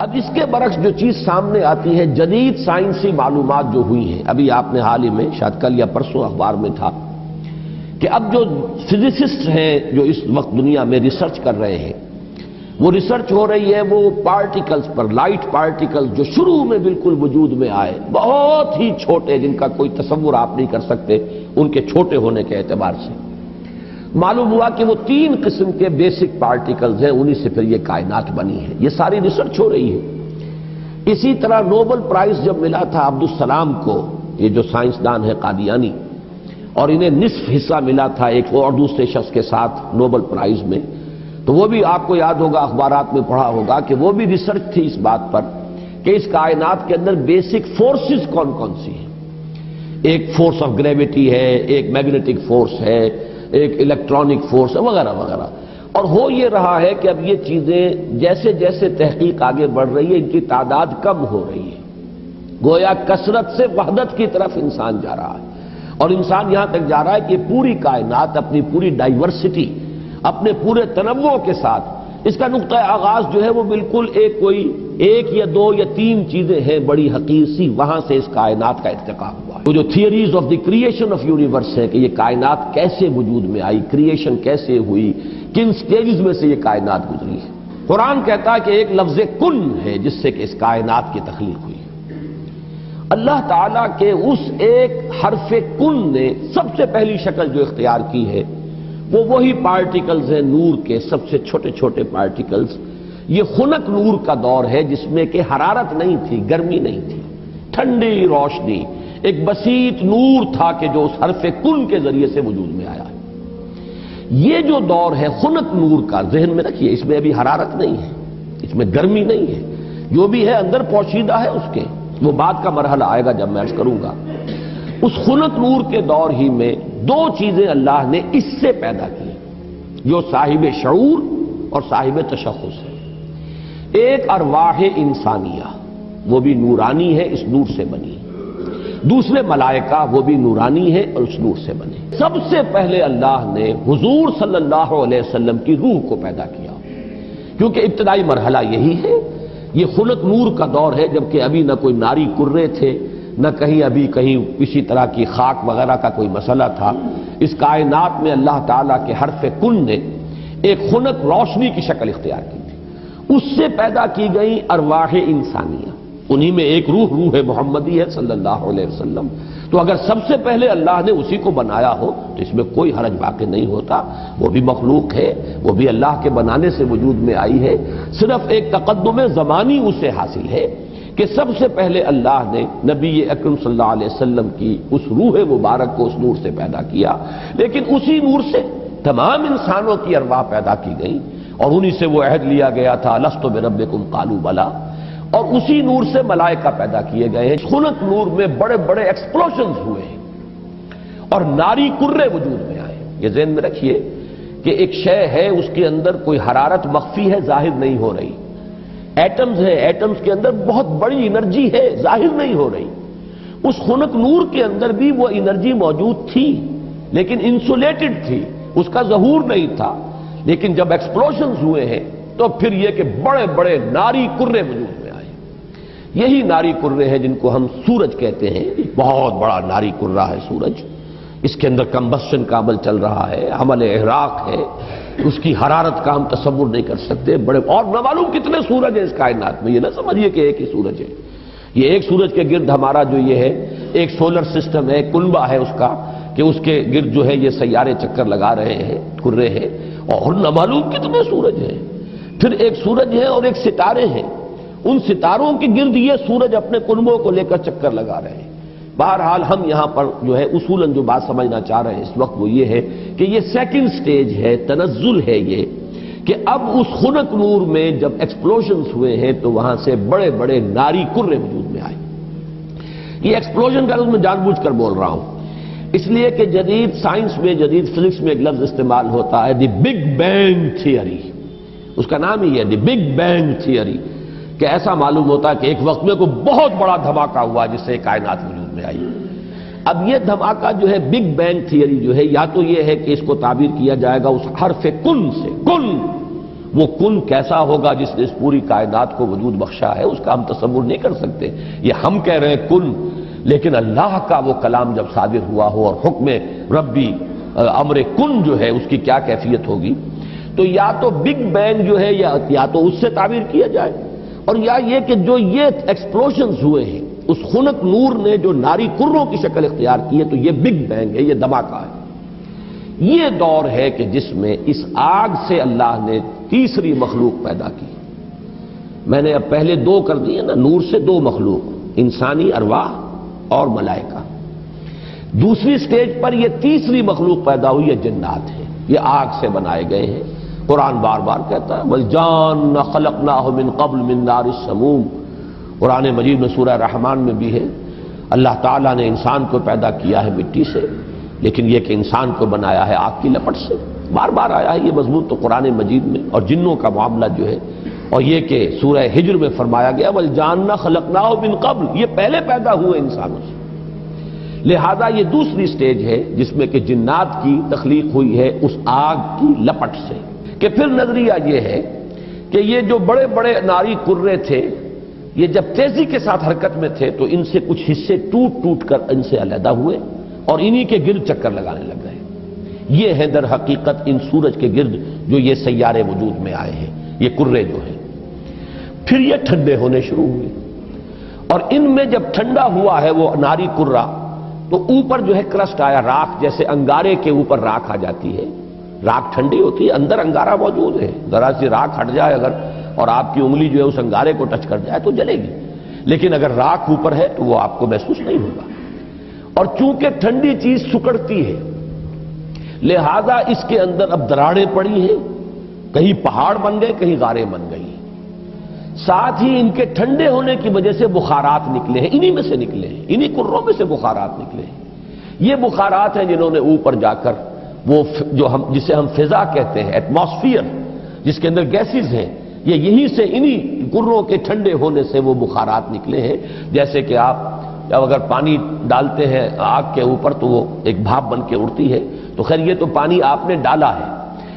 اب اس کے برعکس جو چیز سامنے آتی ہے، جدید سائنسی معلومات جو ہوئی ہیں، ابھی آپ نے حال ہی میں شاید کل یا پرسوں اخبار میں تھا کہ اب جو فزسسٹ ہیں جو اس وقت دنیا میں ریسرچ کر رہے ہیں، وہ ریسرچ ہو رہی ہے وہ پارٹیکلز پر، لائٹ پارٹیکلز جو شروع میں بالکل وجود میں آئے، بہت ہی چھوٹے، جن کا کوئی تصور آپ نہیں کر سکتے ان کے چھوٹے ہونے کے اعتبار سے۔ معلوم ہوا کہ وہ 3 قسم کے بیسک پارٹیکلز ہیں، انہی سے پھر یہ کائنات بنی ہے۔ یہ ساری ریسرچ ہو رہی ہے۔ اسی طرح نوبل پرائز جب ملا تھا عبدالسلام کو، یہ جو سائنسدان ہے قادیانی، اور انہیں نصف حصہ ملا تھا ایک اور دوسرے شخص کے ساتھ نوبل پرائز میں، تو وہ بھی آپ کو یاد ہوگا، اخبارات میں پڑھا ہوگا کہ وہ بھی ریسرچ تھی اس بات پر کہ اس کائنات کے اندر بیسک فورسز کون کون سی ہیں۔ ایک فورس آف گریویٹی ہے، ایک میگنیٹک فورس ہے، ایک الیکٹرانک فورس ہے، وغیرہ وغیرہ۔ اور ہو یہ رہا ہے کہ اب یہ چیزیں جیسے جیسے تحقیق آگے بڑھ رہی ہے، ان کی تعداد کم ہو رہی ہے، گویا کثرت سے وحدت کی طرف انسان جا رہا ہے، اور انسان یہاں تک جا رہا ہے کہ پوری کائنات اپنی پوری ڈائیورسٹی، اپنے پورے تنوع کے ساتھ، اس کا نقطہ آغاز جو ہے وہ بالکل ایک یا 2 یا 3 چیزیں ہیں بڑی حقیر سی، وہاں سے اس کائنات کا ارتقا ہوا۔ وہ جو theories of the creation of universe ہے کہ یہ کائنات کیسے وجود میں آئی، کریشن کیسے ہوئی، کن سٹیجز میں سے یہ کائنات گزری ہے۔ قرآن کہتا ہے کہ ایک لفظ کن ہے جس سے کہ اس کائنات کی تخلیق ہوئی۔ اللہ تعالیٰ کے اس ایک حرف کن نے سب سے پہلی شکل جو اختیار کی ہے وہ وہی پارٹیکلز ہیں نور کے، سب سے چھوٹے چھوٹے پارٹیکلز۔ یہ خنک نور کا دور ہے جس میں کہ حرارت نہیں تھی، گرمی نہیں تھی، ٹھنڈی روشنی، ایک بسیط نور تھا کہ جو اس حرف کن کے ذریعے سے وجود میں آیا۔ یہ جو دور ہے خنک نور کا، ذہن میں رکھیے، اس میں ابھی حرارت نہیں ہے، اس میں گرمی نہیں ہے، جو بھی ہے اندر پوشیدہ ہے اس کے، وہ بعد کا مرحلہ آئے گا جب میں عرض کروں گا۔ اس خنک نور کے دور ہی میں 2 چیزیں اللہ نے اس سے پیدا کی جو صاحب شعور اور صاحب تشخص ہے۔ ایک ارواح انسانیہ، وہ بھی نورانی ہے، اس نور سے بنی۔ دوسرے ملائکہ، وہ بھی نورانی ہے اور اس نور سے بنے۔ سب سے پہلے اللہ نے حضور صلی اللہ علیہ وسلم کی روح کو پیدا کیا، کیونکہ ابتدائی مرحلہ یہی ہے۔ یہ خلق نور کا دور ہے، جبکہ ابھی نہ کوئی ناری کرے تھے، نہ کہیں کسی طرح کی خاک وغیرہ کا کوئی مسئلہ تھا۔ اس کائنات میں اللہ تعالیٰ کے حرف کن نے ایک خنک روشنی کی شکل اختیار کی تھی، اس سے پیدا کی گئی ارواح انسانیہ، انہی میں ایک روح محمدی ہے صلی اللہ علیہ وسلم۔ تو اگر سب سے پہلے اللہ نے اسی کو بنایا ہو تو اس میں کوئی حرج واقع نہیں ہوتا، وہ بھی مخلوق ہے، وہ بھی اللہ کے بنانے سے وجود میں آئی ہے۔ صرف ایک تقدم زمانی اسے حاصل ہے کہ سب سے پہلے اللہ نے نبی اکرم صلی اللہ علیہ وسلم کی اس روح مبارک کو اس نور سے پیدا کیا، لیکن اسی نور سے تمام انسانوں کی ارواح پیدا کی گئی، اور انہی سے وہ عہد لیا گیا تھا لست بربکم قالوا بلی، اور اسی نور سے ملائکہ پیدا کیے گئے ہیں۔ خنک نور میں بڑے بڑے ایکسپلوژنز ہوئے ہیں اور ناری کرے وجود میں آئے۔ یہ ذہن میں رکھیے کہ ایک شے ہے، اس کے اندر کوئی حرارت مخفی ہے، ظاہر نہیں ہو رہی۔ ایٹمز ہیں، ایٹمز کے اندر بہت بڑی انرجی ہے، ظاہر نہیں ہو رہی۔ اس خنک نور کے اندر بھی وہ انرجی موجود تھی، لیکن انسولیٹڈ تھی، اس کا ظہور نہیں تھا۔ لیکن جب ایکسپلوژنز ہوئے ہیں تو پھر یہ کہ بڑے بڑے ناری کرے وجود میں آئے۔ یہی ناری کرے ہیں جن کو ہم سورج کہتے ہیں، بہت بڑا ناری کرہ ہے سورج، اس کے اندر کمبسشن کا عمل چل رہا ہے، عمل احراق ہے، اس کی حرارت کا ہم تصور نہیں کر سکتے۔ بڑے اور نہ معلوم کتنے سورج ہیں اس کائنات میں، یہ نہ سمجھیے کہ ایک ہی سورج ہے۔ یہ ایک سورج کے گرد ہمارا جو یہ ہے ایک سولر سسٹم ہے، کنبہ ہے اس کا، کہ اس کے گرد جو ہے یہ سیارے چکر لگا رہے ہیں، کرے ہیں، اور نہ معلوم کتنے سورج ہیں۔ پھر ایک سورج ہے اور ایک ستارے ہیں، ان ستاروں کے گرد یہ سورج اپنے کنبوں کو لے کر چکر لگا رہے ہیں۔ بہرحال ہم یہاں پر جو ہے اصولاً جو بات سمجھنا چاہ رہے ہیں اس وقت وہ یہ ہے کہ یہ سیکنڈ سٹیج ہے، تنزل ہے یہ، کہ اب اس خنک نور میں جب ایکسپلوژنز ہوئے ہیں تو وہاں سے بڑے بڑے ناری کرے وجود میں آئے۔ یہ ایکسپلوژن کا میں جان بوجھ کر بول رہا ہوں، اس لیے کہ جدید سائنس میں، جدید فزکس میں ایک لفظ استعمال ہوتا ہے دی بگ بینگ تھیوری، اس کا نام ہی ہے دی بگ بینگ تھیوری، کہ ایسا معلوم ہوتا ہے کہ ایک وقت میں کوئی بہت بڑا دھماکہ ہوا جس سے کائنات وجود میں آئی۔ اب یہ دھماکہ جو ہے بگ بینگ تھیوری جو ہے، یا تو یہ ہے کہ اس کو تعبیر کیا جائے گا اس حرف کن سے، کن، وہ کن کیسا ہوگا جس نے اس پوری کائنات کو وجود بخشا ہے، اس کا ہم تصور نہیں کر سکتے۔ یہ ہم کہہ رہے ہیں کن، لیکن اللہ کا وہ کلام جب صادر ہوا ہو اور حکم ربی امر کن جو ہے اس کی کیا کیفیت ہوگی، تو یا تو بگ بینگ جو ہے یا تو اس سے تعبیر کیا جائے، اور یا یہ کہ جو یہ ایکسپلوژنز ہوئے ہیں اس خنک نور نے جو ناری کروں کی شکل اختیار کی ہے، تو یہ بگ بینگ ہے، یہ دھماکہ ہے۔ یہ دور ہے کہ جس میں اس آگ سے اللہ نے تیسری مخلوق پیدا کی۔ میں نے اب پہلے دو کر دیے نا، نور سے دو مخلوق، انسانی ارواح اور ملائکہ۔ دوسری سٹیج پر یہ تیسری مخلوق پیدا ہوئی ہے، جنات ہیں، یہ آگ سے بنائے گئے ہیں۔ قرآن بار بار کہتا ہے وَالْجَانَّ خَلَقْنَاهُ مِنْ قَبْلُ مِنْ نَارِ السَّمُومِ۔ قرآن مجید میں سورہ رحمان میں بھی ہے، اللہ تعالیٰ نے انسان کو پیدا کیا ہے مٹی سے، لیکن یہ کہ انسان کو بنایا ہے آگ کی لپٹ سے۔ بار بار آیا ہے یہ مضمون تو قرآن مجید میں، اور جنوں کا معاملہ جو ہے، اور یہ کہ سورہ ہجر میں فرمایا گیا وَالْجَانَّ خَلَقْنَاهُ مِنْ قَبْلُ، یہ پہلے پیدا ہوئے انسانوں سے۔ لہذا یہ دوسری سٹیج ہے جس میں کہ جنات کی تخلیق ہوئی ہے اس آگ کی لپٹ سے۔ کہ پھر نظریہ یہ ہے کہ یہ جو بڑے بڑے ناری کرے تھے، یہ جب تیزی کے ساتھ حرکت میں تھے تو ان سے کچھ حصے ٹوٹ ٹوٹ کر ان سے علیحدہ ہوئے اور انہی کے گرد چکر لگانے لگ گئے۔ یہ ہے در حقیقت ان سورج کے گرد جو یہ سیارے وجود میں آئے ہیں، یہ کرے جو ہیں۔ پھر یہ ٹھنڈے ہونے شروع ہوئے، اور ان میں جب ٹھنڈا ہوا ہے وہ ناری کرہ، تو اوپر جو ہے کرسٹ آیا، راکھ، جیسے انگارے کے اوپر راکھ آ جاتی ہے، راکھ ٹھنڈی ہوتی ہے، اندر انگارہ موجود ہے، ذرا سی راکھ ہٹ جائے اگر اور آپ کی انگلی جو ہے اس انگارے کو ٹچ کر جائے تو جلے گی، لیکن اگر راکھ اوپر ہے تو وہ آپ کو محسوس نہیں ہوگا۔ اور چونکہ ٹھنڈی چیز سکڑتی ہے، لہذا اس کے اندر اب دراڑیں پڑی ہیں، کہیں پہاڑ بن گئے، کہیں غاریں بن گئی، ساتھ ہی ان کے ٹھنڈے ہونے کی وجہ سے بخارات نکلے ہیں، انہی میں سے نکلے ہیں، انہی کروں میں سے بخارات نکلے ہیں۔ یہ بخارات ہیں جنہوں نے اوپر جا کر وہ جو جسے ہم فضا کہتے ہیں، ایٹماسفیئر، جس کے اندر گیسز ہیں، یہ یہیں سے انہی کروں کے ٹھنڈے ہونے سے وہ بخارات نکلے ہیں۔ جیسے کہ آپ جب اگر پانی ڈالتے ہیں آگ کے اوپر تو وہ ایک بھاپ بن کے اڑتی ہے، تو خیر یہ تو پانی آپ نے ڈالا ہے،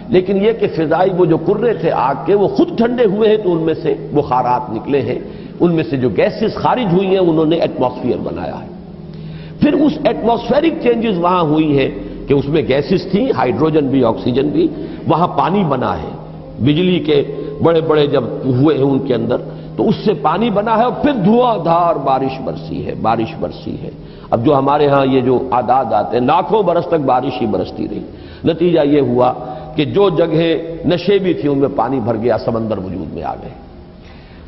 لیکن یہ کہ فضائی وہ جو کرے تھے آگ کے وہ خود ٹھنڈے ہوئے ہیں تو ان میں سے بخارات نکلے ہیں، ان میں سے جو گیسز خارج ہوئی ہیں انہوں نے ایٹماسفیئر بنایا ہے۔ پھر اس ایٹماسفیرک چینجز وہاں ہوئی ہے کہ اس میں گیسز تھیں، ہائیڈروجن بھی، آکسیجن بھی، وہاں پانی بنا ہے، بجلی کے بڑے بڑے جب ہوئے ہیں ان کے اندر تو اس سے پانی بنا ہے، اور پھر دھواں دھار بارش برسی ہے۔ اب جو ہمارے ہاں یہ جو اعداد آتے ہیں، لاکھوں برس تک بارش ہی برستی رہی، نتیجہ یہ ہوا کہ جو جگہیں نشیبی تھی ان میں پانی بھر گیا، سمندر وجود میں آ گئے۔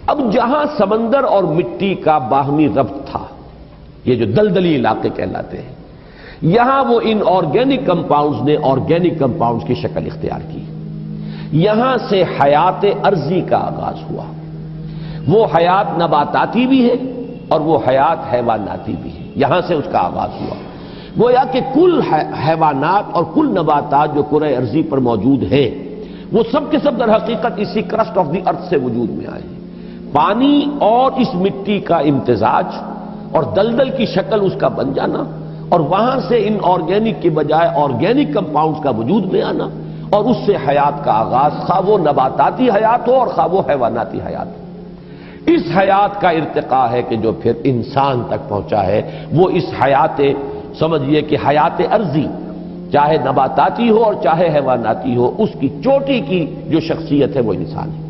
اب جہاں سمندر اور مٹی کا باہمی ربط تھا، یہ جو دلدلی علاقے کہلاتے ہیں، یہاں وہ ان آرگینک کمپاؤنڈز نے آرگینک کمپاؤنڈز کی شکل اختیار کی، یہاں سے حیات ارضی کا آغاز ہوا۔ وہ حیات نباتاتی بھی ہے اور وہ حیات حیواناتی بھی ہے، یہاں سے اس کا آغاز ہوا۔ گویا کہ کل حیوانات اور کل نباتات جو کرۂ ارضی پر موجود ہیں وہ سب کے سب در حقیقت اسی کرسٹ آف دی ارتھ سے وجود میں آئے ہیں۔ پانی اور اس مٹی کا امتزاج اور دلدل کی شکل اس کا بن جانا، اور وہاں سے ان آرگینک کی بجائے آرگینک کمپاؤنڈز کا وجود میں آنا، اور اس سے حیات کا آغاز، خواہ وہ نباتاتی حیات ہو اور خواہ وہ حیواناتی حیات ہو۔ اس حیات کا ارتقاء ہے کہ جو پھر انسان تک پہنچا ہے، وہ اس حیات، سمجھیے کہ حیات ارضی، چاہے نباتاتی ہو اور چاہے حیواناتی ہو، اس کی چوٹی کی جو شخصیت ہے وہ انسان ہے۔